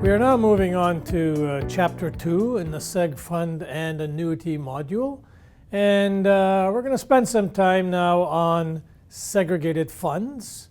We are now moving on to Chapter 2 in the Seg Fund and Annuity module. And we're going to spend some time now on segregated funds.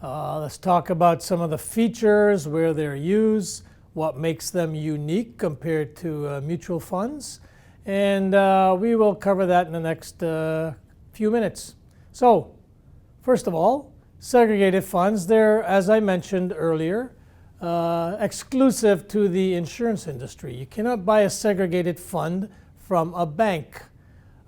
Let's talk about some of the features, where they're used, what makes them unique compared to mutual funds. And we will cover that in the next few minutes. So, first of all, segregated funds, they're, as I mentioned earlier, exclusive to the insurance industry. You cannot buy a segregated fund from a bank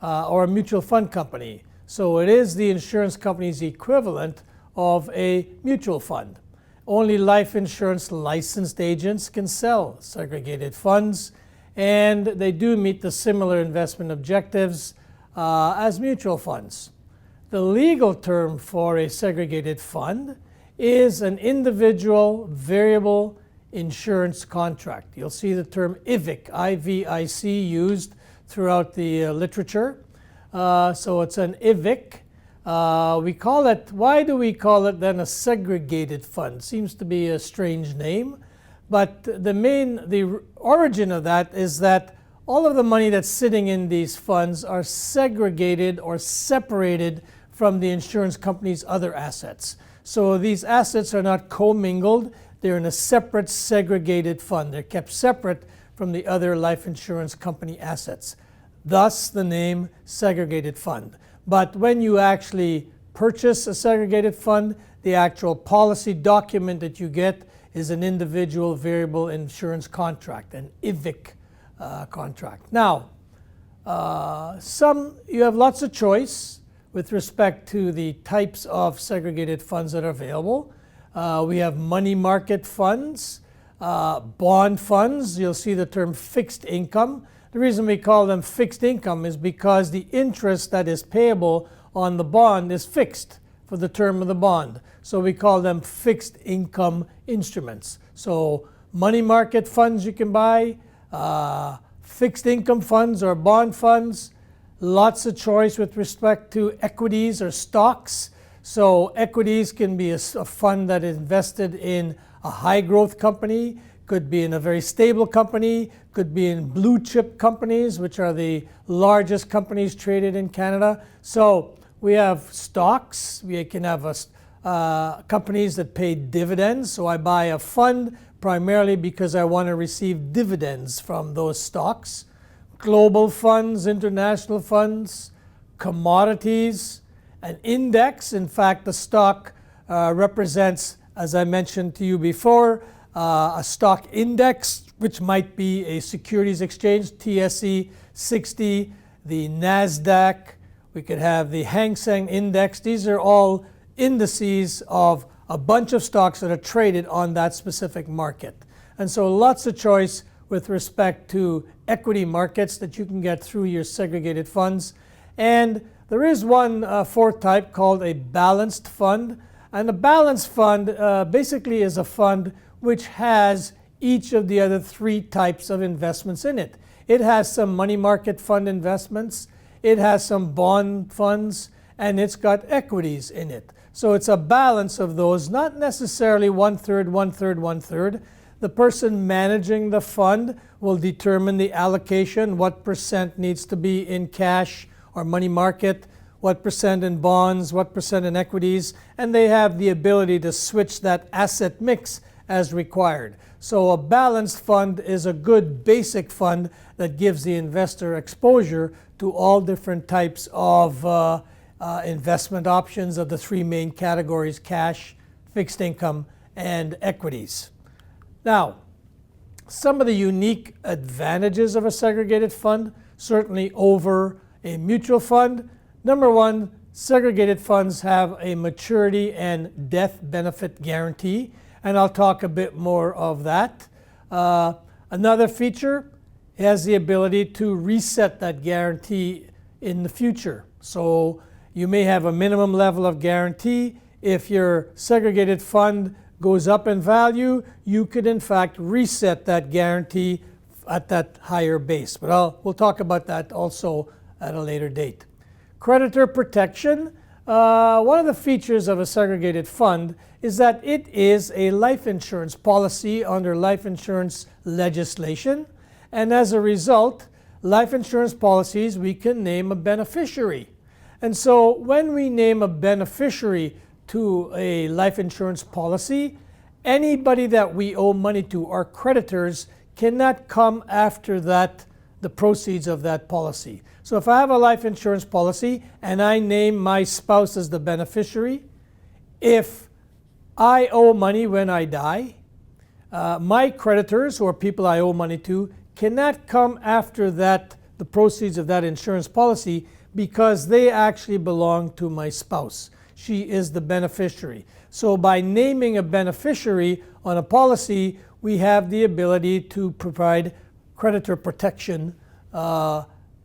or a mutual fund company. So it is the insurance company's equivalent of a mutual fund. Only life insurance licensed agents can sell segregated funds, and they do meet the similar investment objectives as mutual funds. The legal term for a segregated fund is an individual variable insurance contract. You'll see the term IVIC, I-V-I-C, used throughout the literature. So it's an IVIC. We call it, why do we call it then a segregated fund? Seems to be a strange name, but the origin of that is that all of the money that's sitting in these funds are segregated or separated from the insurance company's other assets. So these assets are not commingled. They're in a separate segregated fund. They're kept separate from the other life insurance company assets. Thus the name segregated fund. But when you actually purchase a segregated fund, the actual policy document that you get is an individual variable insurance contract, an IVIC contract. Now, you have lots of choice with respect to the types of segregated funds that are available. We have money market funds, bond funds. You'll see the term fixed income. The reason we call them fixed income is because the interest that is payable on the bond is fixed for the term of the bond. So we call them fixed income instruments. So money market funds you can buy, fixed income funds or bond funds. Lots of choice with respect to equities or stocks. So equities can be a fund that is invested in a high growth company, could be in a very stable company, could be in blue chip companies, which are the largest companies traded in Canada. So we have stocks. We can have companies that pay dividends. So I buy a fund primarily because I want to receive dividends from those stocks. Global funds, international funds, commodities, an index. In fact, the stock represents, as I mentioned to you before, a stock index, which might be a securities exchange, TSE 60, the NASDAQ. We could have the Hang Seng Index. These are all indices of a bunch of stocks that are traded on that specific market. And so lots of choice with respect to equity markets that you can get through your segregated funds. And there is one fourth type called a balanced fund. And a balanced fund basically is a fund which has each of the other three types of investments in it. It has some money market fund investments, it has some bond funds, and it's got equities in it. So it's a balance of those, not necessarily 1/3, 1/3, 1/3. The person managing the fund will determine the allocation, what percent needs to be in cash or money market, what percent in bonds, what percent in equities, and they have the ability to switch that asset mix as required. So a balanced fund is a good basic fund that gives the investor exposure to all different types of investment options of the three main categories: cash, fixed income, and equities. Now, some of the unique advantages of a segregated fund, certainly over a mutual fund. Number one, segregated funds have a maturity and death benefit guarantee, and I'll talk a bit more of that. Another feature has the ability to reset that guarantee in the future. So you may have a minimum level of guarantee. If your segregated fund goes up in value, you could in fact reset that guarantee at that higher base. But we'll talk about that also at a later date. Creditor protection. One of the features of a segregated fund is that it is a life insurance policy under life insurance legislation. And as a result, life insurance policies, we can name a beneficiary. And so when we name a beneficiary to a life insurance policy, anybody that we owe money to, our creditors, cannot come after that, the proceeds of that policy. So if I have a life insurance policy and I name my spouse as the beneficiary, if I owe money when I die, my creditors, or people I owe money to, cannot come after that, the proceeds of that insurance policy, because they actually belong to my spouse. She is the beneficiary. So by naming a beneficiary on a policy, we have the ability to provide creditor protection.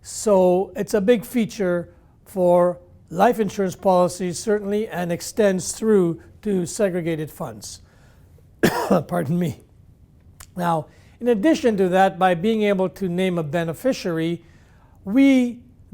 So it's a big feature for life insurance policies, certainly, and extends through to segregated funds. Pardon me. Now, in addition to that, by being able to name a beneficiary,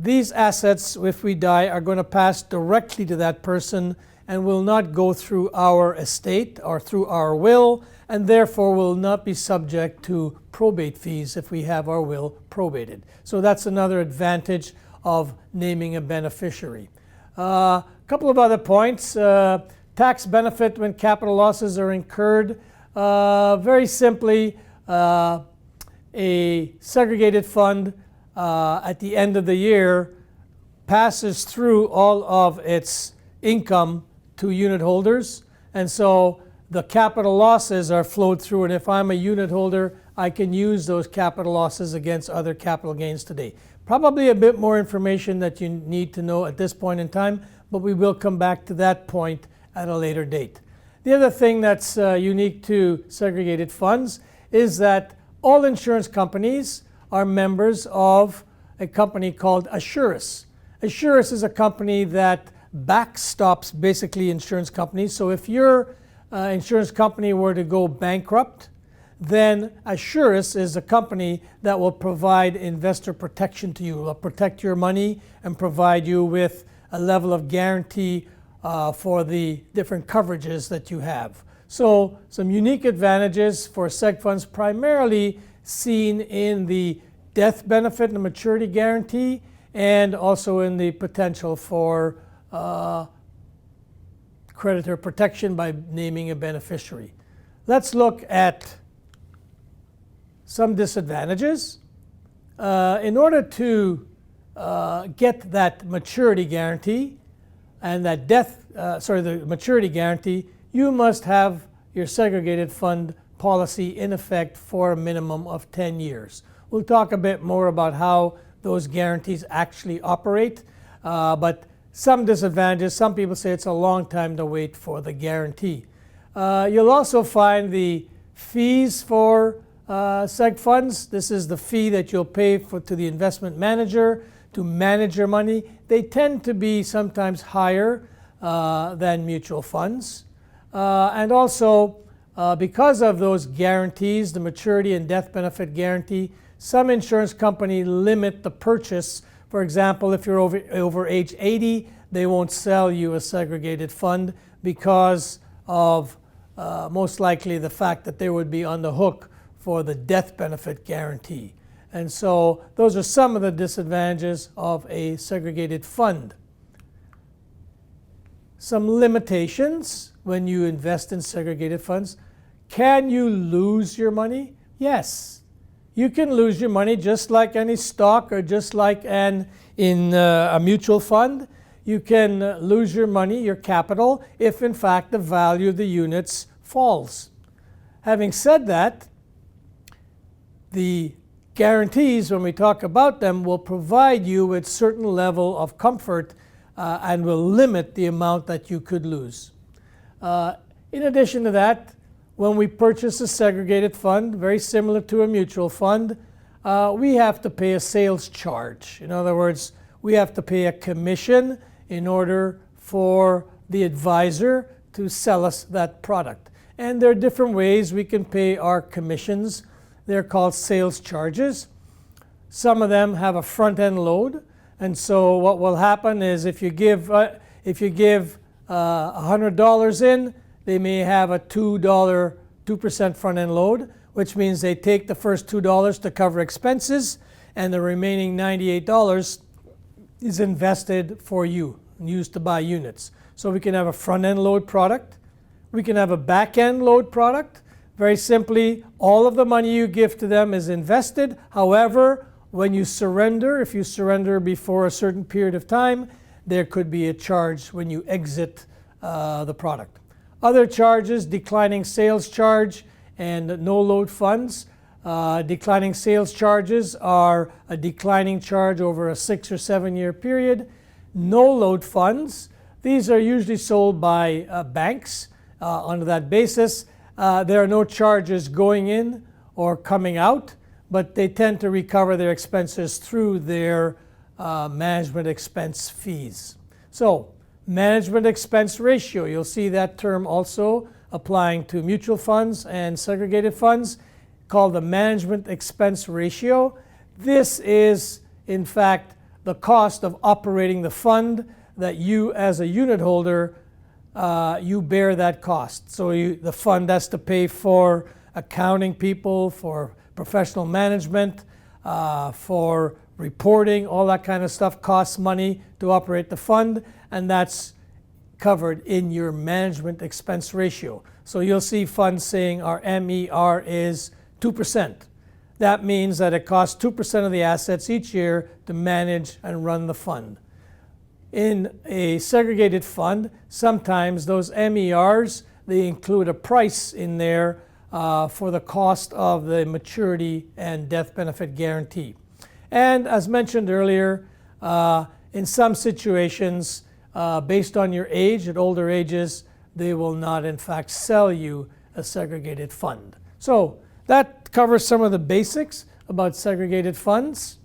these assets, if we die, are going to pass directly to that person and will not go through our estate or through our will, and therefore will not be subject to probate fees if we have our will probated. So that's another advantage of naming a beneficiary. A couple of other points. Tax benefit when capital losses are incurred. Very simply, a segregated fund at the end of the year passes through all of its income to unit holders, and so the capital losses are flowed through, and if I'm a unit holder, I can use those capital losses against other capital gains today. Probably a bit more information that you need to know at this point in time, but we will come back to that point at a later date. The other thing that's unique to segregated funds is that all insurance companies are members of a company called Assurus. Assurus is a company that backstops basically insurance companies. So if your insurance company were to go bankrupt, then Assurus is a company that will provide investor protection to you. It will protect your money and provide you with a level of guarantee for the different coverages that you have. So some unique advantages for seg funds, primarily seen in the death benefit and the maturity guarantee, and also in the potential for creditor protection by naming a beneficiary. Let's look at some disadvantages. In order to get that maturity guarantee and that the maturity guarantee, you must have your segregated fund policy in effect for a minimum of 10 years. We'll talk a bit more about how those guarantees actually operate, but some disadvantages. Some people say it's a long time to wait for the guarantee. You'll also find the fees for seg funds. This is the fee that you'll pay to the investment manager to manage your money. They tend to be sometimes higher than mutual funds. And also, because of those guarantees, the maturity and death benefit guarantee, some insurance companies limit the purchase. For example, if you're over age 80, they won't sell you a segregated fund because of most likely the fact that they would be on the hook for the death benefit guarantee. And so those are some of the disadvantages of a segregated fund. Some limitations when you invest in segregated funds. Can you lose your money? Yes. You can lose your money just like any stock or just like in a mutual fund. You can lose your money, your capital, if in fact the value of the units falls. Having said that, the guarantees, when we talk about them, will provide you with certain level of comfort and will limit the amount that you could lose. In addition to that, when we purchase a segregated fund, very similar to a mutual fund, we have to pay a sales charge. In other words, we have to pay a commission in order for the advisor to sell us that product. And there are different ways we can pay our commissions. They're called sales charges. Some of them have a front-end load. And so what will happen is if if you give $100 in, they may have a $2% front-end load, which means they take the first $2 to cover expenses, and the remaining $98 is invested for you and used to buy units. So we can have a front-end load product. We can have a back-end load product. Very simply, all of the money you give to them is invested. However, when you surrender, if you surrender before a certain period of time, there could be a charge when you exit the product. Other charges, declining sales charge and no load funds. Declining sales charges are a declining charge over a 6 or 7 year period. No load funds, these are usually sold by banks on that basis. There are no charges going in or coming out, but they tend to recover their expenses through their management expense fees. So, management expense ratio, you'll see that term also applying to mutual funds and segregated funds, called the management expense ratio. This is, in fact, the cost of operating the fund that you, as a unit holder, you bear that cost. So the fund has to pay for accounting people, for professional management, for reporting, all that kind of stuff costs money to operate the fund, and that's covered in your management expense ratio. So you'll see funds saying our MER is 2%. That means that it costs 2% of the assets each year to manage and run the fund. In a segregated fund, sometimes those MERs, they include a price in there for the cost of the maturity and death benefit guarantee. And as mentioned earlier, in some situations, based on your age, at older ages, they will not in fact sell you a segregated fund. So that covers some of the basics about segregated funds.